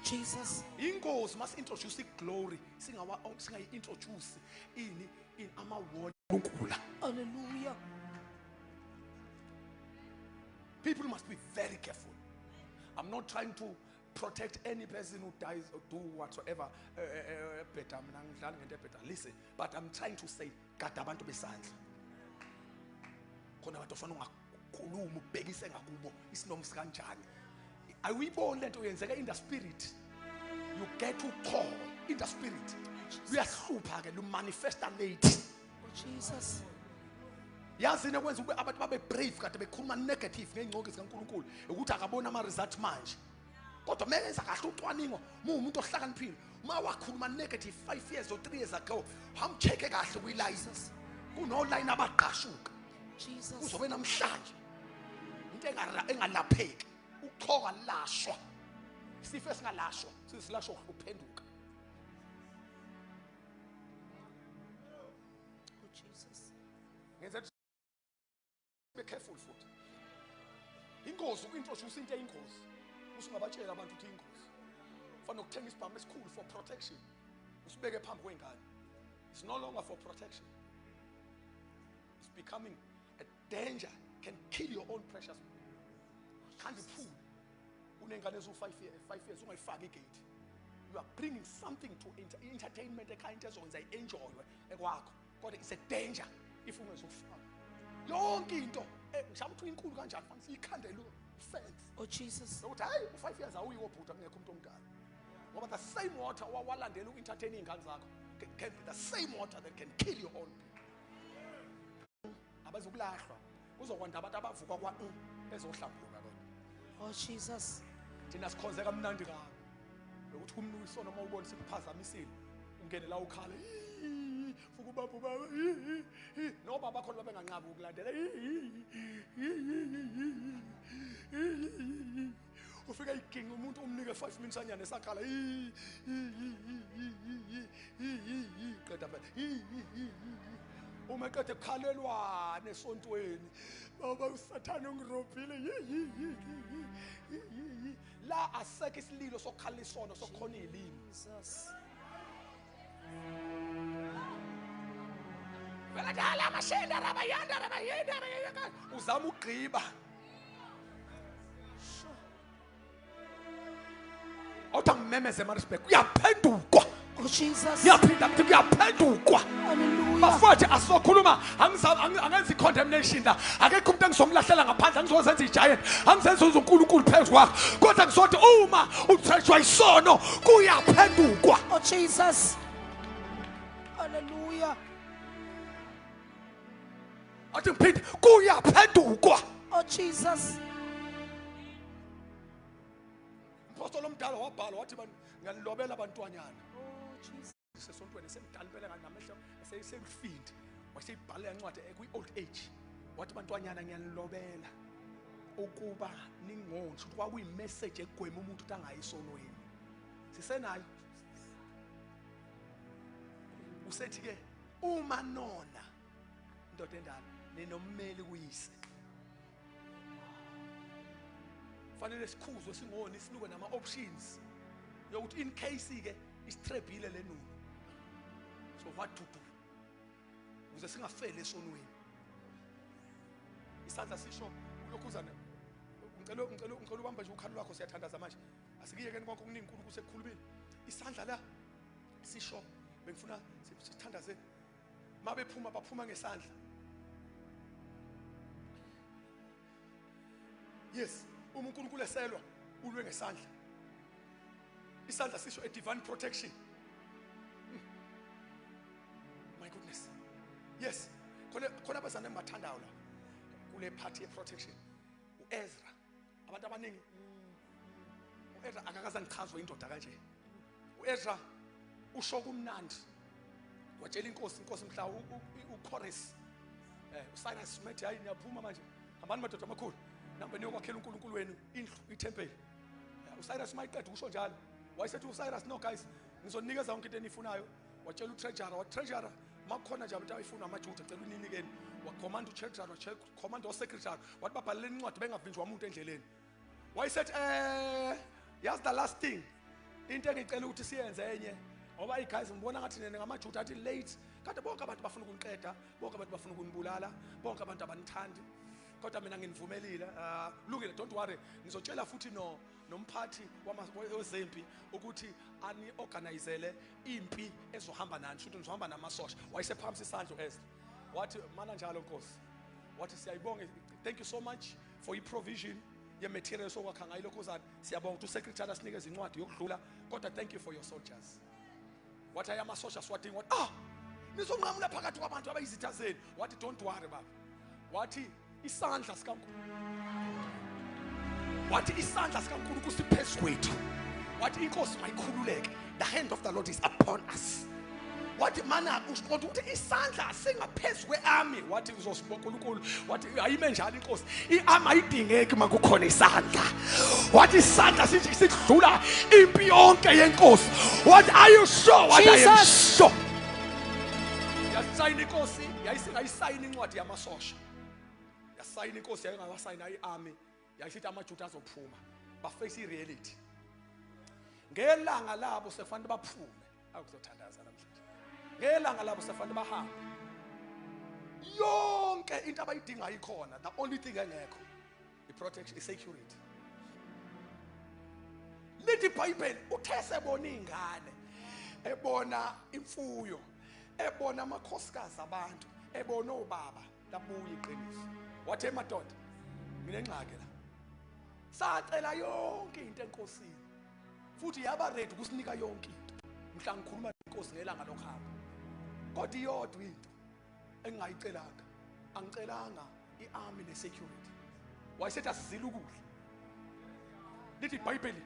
Jesus. Ingozi must introduce glory singayi-introduce in ama-warning uNkulunkulu. Hallelujah. People must be very careful. I'm not trying to protect any person who dies or do whatsoever better. Listen, but I'm trying to say gada abantu besandla. khona abantu ofana ungakhuluma ubhekise ngakubo isinomo sikanjani ayuyiboni lento yenzeka in the spirit you get to call in the spirit uyahlupha ke lu manifesta late Oh, Jesus. yazi nekwenza ube abantu babe brave kade bekhuluma negative ngengcoki zikaNkulunkulu ukuthi akabona ama result manje kodwa menza kahle ucwaningo umuntu ohlakaniphile uma wakhuluma negative 5 years or 3 years ago hamcheke kahle kwiline kuno line abaqashuka Jesus. kuzobe namhlanje into engalapheki uqhoka lashwa isifo esingalashwa sisilashwa uphenduka Oh, Jesus. ngenza be careful futhi ingozi uintroduce into eyingozi usungabatshela abantu ukuthi ingozi fanele ukuthenga isibhamu esikhulu for protection usibeke phambi kwengane it's no longer for protection it's becoming a danger can kill your own precious candy pool unengane ezu5 years ungayifaki igate you are bringing something to entertainment ekhaya ezokwenza enjoywe ekwakho kodwa it's a danger if ungezofaka yonke into mhlawumbe uthi inkulu kanjani fanele siyikhandele fence Oh, Jesus. ukuthi hayi u5 years awuyiwo bhuta kungekho umuntu omdala ngoba the same water walandela uentertain ingane zakho can be the same water that can kill your own abazokulahlwa uzokwanda abantu abavuka kwa ezohlambuluka bona Oh, Jesus. thina sikhonze kamnandi kabi ukuthi kumnuka isono uma ubona sikuphazamisile ungene la ukhala fuku ubaba no baba khona babenganqabi ukulandela ufika iginga umuntu umnike 5 minutes anyane esakhala qeda uma qede kukhalelwana esontweni baba usathana ungirobhile la aseke isililo sokukhala isono sokukhona izilimi Jesus. vela dala amashenda rabayanda uzama ugqiba awuthi ngimemeze Maritzburg uyaphendukwa Oh, Jesus. ngiyaphinda ngithi kuyaphendukwa Hallelujah. bafuthi asokhuluma angenzi condemnation la akekho umuntu engizomlahlela ngaphandle angizozenza igiant angizenza uNkulunkulu phezu kwakho kodwa ngizothi uma uthejwa isono kuyaphendukwa Oh, Jesus. Hallelujah. athi ngiphinde kuyaphendukwa Oh, Jesus. umpostoli omdala wabhala wathi ngiyanilobela abantwanyana Oh, Jesus. sesontweni semdala impela ngamehlo eseyifindi waseyibhala yancwadi kwi-old age wathi bantwanyana ngiyanilobela ukuba ningonje ukuthi kwakuyimessage egwema umuntu ukuthi angayisonweni sisenayo usethi ke uma nona indoda endala ninommeli kuyise fanele sikhuzwe singoni sinuke nama options yokuthi in case ke isitrebhile lenunu so what to do ukuze singafeli esonweni isandla sisho ulokhuzana ngicela ubamba nje ukhalo lwakho siyathandaza manje asikiyekeni konke okuningi uNkulunkulu sekukhulumile isandla la sisho bengifuna sithandaze mabe baphuma ngesandla yes uma uNkulunkulu eselwa ulwe ngesandla isandla sisho a divine protection my goodness yes khona abazana embathandayo la kule party ye protection uEzra abantu abaningi uEzra akakaza ngichazwe indoda kanje uEzra usho kumnandi watshela inkosi mhla uChorus uCyrus umethi hayi niyaphuma manje hambani madoda amakhulu namba niyokwakhela uNkulunkulu wenu indlu iTemple uCyrus mayiqeda ukusho njalo wayesethi uCyrus no guys ngizonikeza yonke into enifunayo watshela uTreasurer waTreasurer makukhona nje abantu abayifuna amaJuda cela uninikeni wacommand uTreasurer wacommand uSecretary wathi babhalele incwadi bengavinjwa umuntu endleleni wayesethi yazi the last thing into engicela ukuthi siyenze enye ngoba guys ngibona ngathi nene ngamaJuda athi late kade bonke abantu bafuna ukuniqeda bonke abantu bafuna ukunibulala bonke abantu abanithandi kodwa mina nginivumelile lukile don't worry ngizotshela futhi nomphathi wezempi ukuthi ani organizele impi ezohamba nani futhi nizohamba namasosha wayesephamisa isandla uEzra wathi mana njalo Nkosi wathi siyayibonga, thank you so much for i-provision ye-material sokwakha ngayo lokhuzana. Siyabonga ukuthi uSecretary asinikeze incwadi yokudlula, kodwa thank you for your soldiers. Wathi ayama-soldiers wadinga wathi nizonqamula phakathi kwabantu abayizitha zenu. Wathi don't worry baba. Wathi isandla sikaNkulunkulu, wathi isandla sikaNkulunkulu siphezu kwethu. Wathi inkosi mayikhululeke, the hand of the Lord is upon us. Wathi mana usiqonda ukuthi isandla singaphezu kwe-army. Wathi uzosibonga uNkulunkulu, wathi ayime njalo inkosi, i-army ayidingeki makukhona isandla. Wathi isandla sithi sidlula impi yonke yenkosi. Wathi are you sure? Wathi I am sure. Yasayina inkosi, yayisayina incwadi yamasosha. Yasayina inkosi yayingawasayina i-army, yayisithi amaJuda azophuma baface i-reality. Ngelanga labo sekufanele baphume, akuzothandaza namhlanje. Ngelanga labo sekufanele bahambe. Yonke into abayidinga ikhona, the only thing engekho i-protection, i-security. Lithi iBhayibheli uthe sebona ingane, ebona imfuyo, ebona amakhosikazi abantu, ebona obaba, labuya iqiniso. Wathi emadoda, nginengxaki la. Sacela yonke into enkosini. Futhi yaba ready ukusinika yonke into. Mhla ngikhuluma nenkosi ngelanga lokuhamba. Kodwa iyodwa into engingayicelanga, angicelanga i-army ne-security. Wayesethi asizile ukudla. Lithi iBhayibheli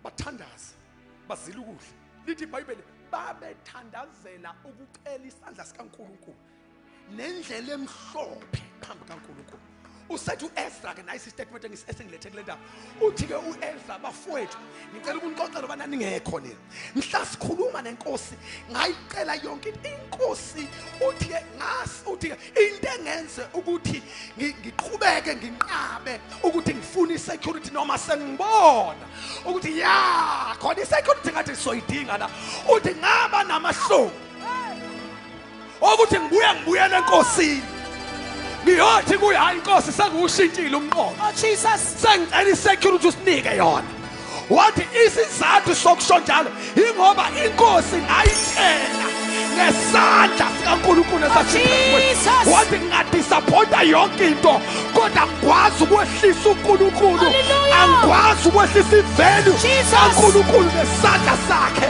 bathandaza, bazile ukudla. Lithi iBhayibheli babethandazela ukucela isandla sikaNkulunkulu nendlela emhlophe phambi kaNkulunkulu. Usathi uEzra ke nice statement engilethe kule ndaba. Uthi ke uEzra bafowethu, ngicela ukunixoxela ubana ningekho nina. Mhla sikhuluma nenkosi ngayicela yonke inkosi, uthi ke uthi into engenze ukuthi ngiqhubeke nginqabe ukuthi ngifuna isecurity noma sengibona ukuthi ya khona isecurity ngathi soyidinga la. Uthi ngaba namahloni ukuthi ngibuyele enkosini. Ngiyothi kuye hayi inkosi sengiushintshile umqondo. Oh Jesus. Sengicela isecurity usinike yona. Wathi isizathu sokusho njalo ingoba inkosi ngayitshela ngesandla sikaNkulunkulu esathini. Wathi ngadisappointa yonke into kodwa ngikwazi ukwehlisa uNkulunkulu. Angikwazi ukwehlisa ivalue kaNkulunkulu ngesandla sakhe.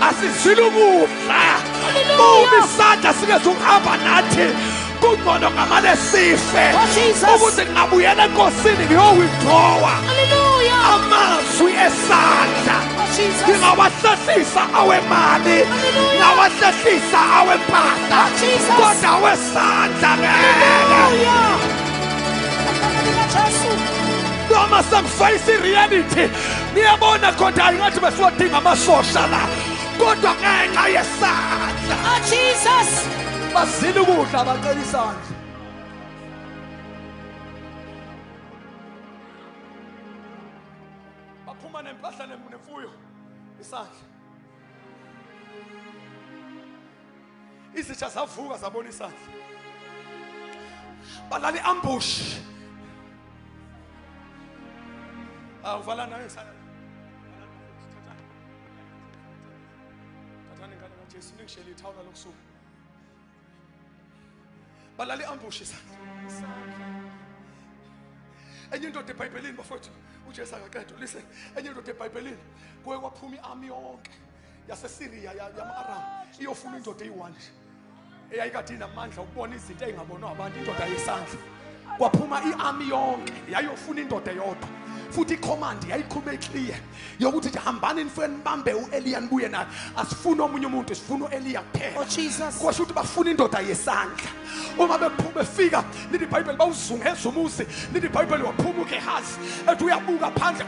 Asizile ukudla. Uma isandla singeze ukuhamba nathi kungcono ngamane sife ukuthi ngingabuyela enkosini ngiyowithdrawa amazwi esandla. Ngingawahlehlisa awemali, ngingawahlehlisa awempahla, kodwa awesandla ngeke. Noma sengiface i-reality ngiyabona kodwa ayingathi besiyodinga amasosha la, kodwa ngenxa yesandla. Jesus. Bazile ukudla bacela isandla. Baphuma nempahla nemfuyo isandla. Izitsha zavuka zabona isandla. Balala i-ambush. Uvala nayo isandla. Thathani ngane kaJesu ningishele ithawula lokusuka. Balali ambush isandla. Enye indoda eBhayibhelini bafowethu uJesu akaqedwa. Listen, enye indoda eBhayibhelini kuye kwaphuma i-army yonke yaseSyria yama-Aram iyofuna indoda eyi-1 eyayikade inamandla ukubona izinto ezingabonwa abantu, indoda yesandla. Kwaphuma i-army yonke yayofuna indoda eyodwa. Futhi icommand yayikhulume clear yokuthi hambani nifike nibambe uEliya nibuye naye. Asifuni omunye umuntu, sifuna uEliya kuphela. Oh Jesus. Kwasho ukuthi bafuna indoda yesandla. Uma befika lithi iBhayibheli bawuzungeza umuzi. Lithi iBhayibheli waphuma uGehazi ethi uyabuka phandle,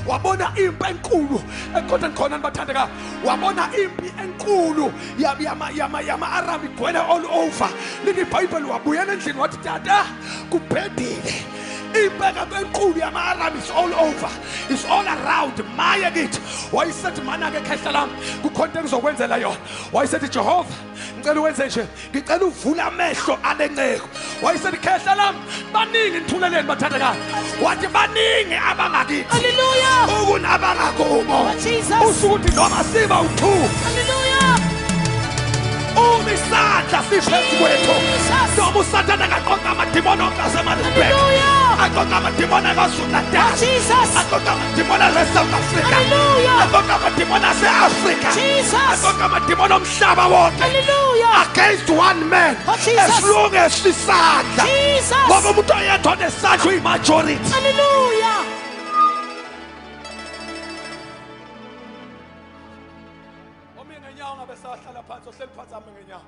wabona impi enkulu. Kodwa khona nibathandeka, wabona impi enkulu yama-Aram igcwele all over. Lithi iBhayibheli wabuyela endlini wathi tata kubhedile. Impeka enkulu yama-Aram is all over, is all around. Maye kithi wayesethi mana ke khehla lami kukhonto engizokwenzela yona. Wayesethi Jehova ngicela uwenze nje, ngicela uvule amehlo ale nceko. Wayesethi khehla lami baningi nithuleleni bathandekayo. Wathi baningi abangakithi, Hallelujah, ukunabangakubo. Jesus. Usukuthi noma siba u2. Hallelujah. Isandla siphezu kwethu. Noma uSathane angaqoqa amadimoni onke aseMaritzburg. Hallelujah. Aqoqa amadimoni aKwaZulu-Natal. Jesus. Aqoqa amadimoni ase-South Africa. Hallelujah. Aqoqa amadimoni ase-Africa. Jesus. Aqoqa amadimoni omhlaba wonke. Hallelujah. Against one man. Oh, Jesus. Esilungisa isandla. Jesus. Ngoba umuntu oyedwa onesandla uyi-majority. Hallelujah. Omi ngenyawo ngabe sahlala phansi, ohleli phansi ame ngenyawo.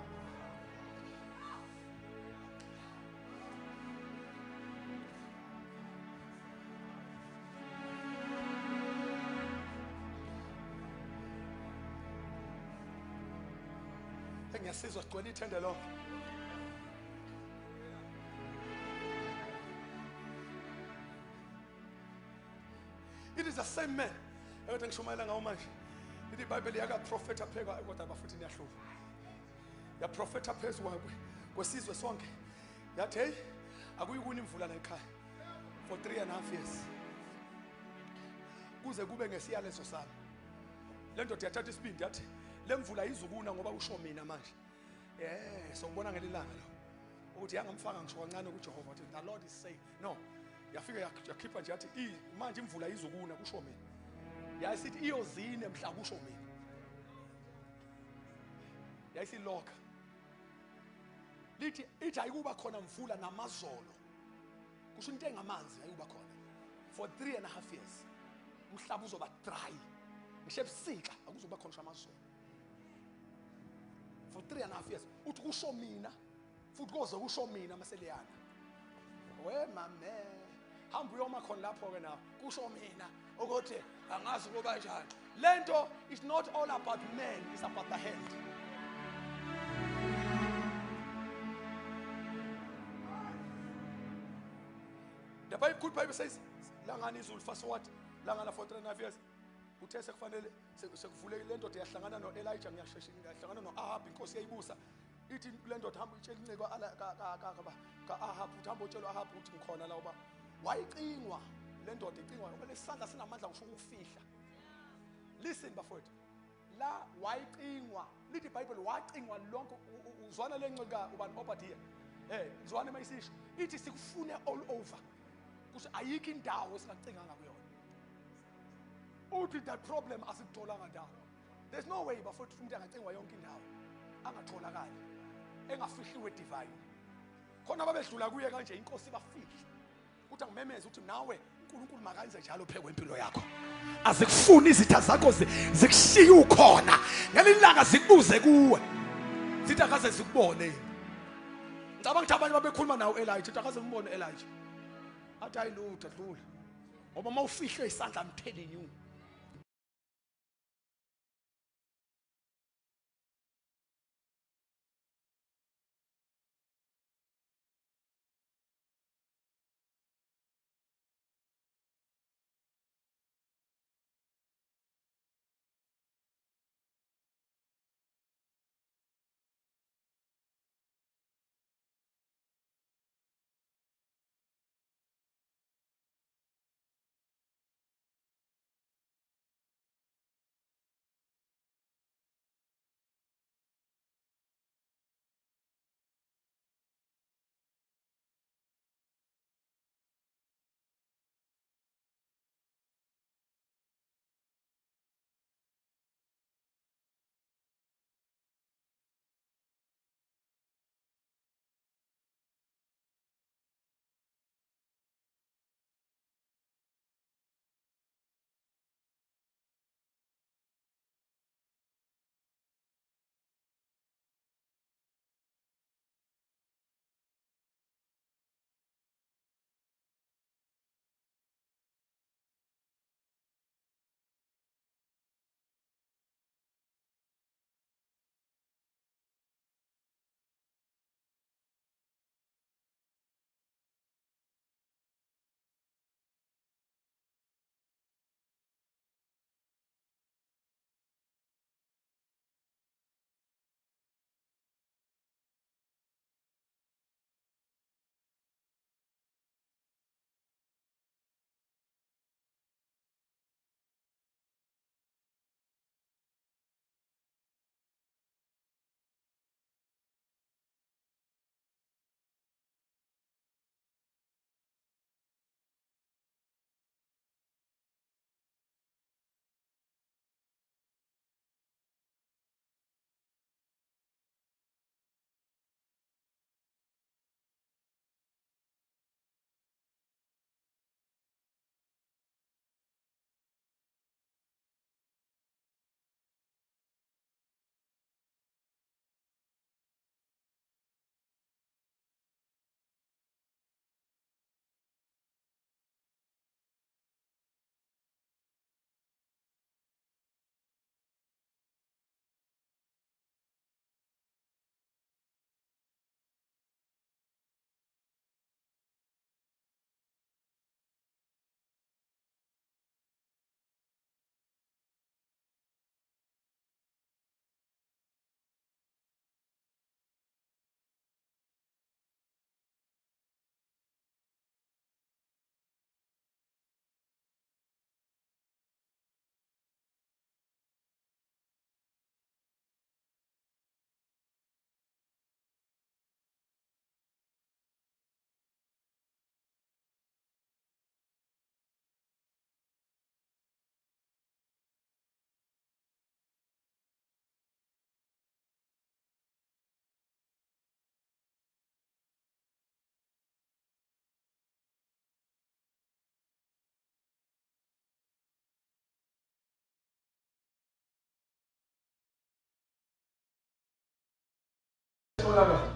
Ngiyasizwa sigcwele ithende lonke. It is the same man. Ekade ngishumayela ngawo manje. Ithi iBhayibheli yakaprofeta pheka kodwa abafuthi niyahluka. Yaprofeta phezu kwesizwe sonke. Yathi hey akuyikuni imvula la ekhaya for 3.5 years. Kuze kube ngesiyalezo sami. Le ndoda yathatha isibindi yathi le mvula izukuna ngoba usho mina manje. So ngibona ngelilanga lo. Ukuthi yangamfaka ngisho kancane kuJehova ukuthi the Lord is saying no. Yafika yakhipha nje yathi manje imvula izukuna kusho mina. Yasithi iyozine mhla kusho mina. Yayisiloka. Lithi ithi ayikuba khona mvula namazolo. Kusho into engamanzi ayikuba khona for 3.5 years. Umhlaba uzoba dry. Ngisho ebusika akuzoba khona amazolo. For 3.5 years. Uthi kusho mina futhi koze kusho mina maseleyana. We mame hamba uyoma khona lapho ke na kusho mina ukuthi angazi kuba njani. Lento is not all about men, it's about the hand. The Bible says langani izulu fast forward langana for 3.5 years. Uthe sekufanele sekuvuleke le ndoda yahlangana noElijah ngiyahlangana noAhab inkosi yayibusa. Ithi le ndoda hamba itshela inceke kaAhab uthi hamba utshela uAhab ukuthi ngikhona la uba wayicingwa le ndoda icingwa ngoba lesandla sinamandla kusho ukufihla. Listen bafowethu la wayicingwa lithi iBhayibheli wacingwa lonke uzwana lenceka ubani Obadiah uzwana mayisisho ithi sikufune all over kusho ayikho indawo esingacinganga kuyona. Uthi that problem asitholanga ndawo. There's no way bafowethu umuntu angacingwa yonke indawo angatholakali engafihliwe divine. Khona babedlula kuye kanje inkosi bafihla. Uthi angimemeze uthi nawe uNkulunkulu makanze njalo phekwe impilo yakho. Azikufuni izitha zakho zikushiye ukhona. Ngelilanga zikubuze kuwe. Zithi akaze zikubone. Ngicabanga ukuthi abanye babekhuluma nawo Elijah, uthi akaze ngibone Elijah. Athi ayilutho dlula. Ngoba mawufihlwe isandla I'm telling you. Brother.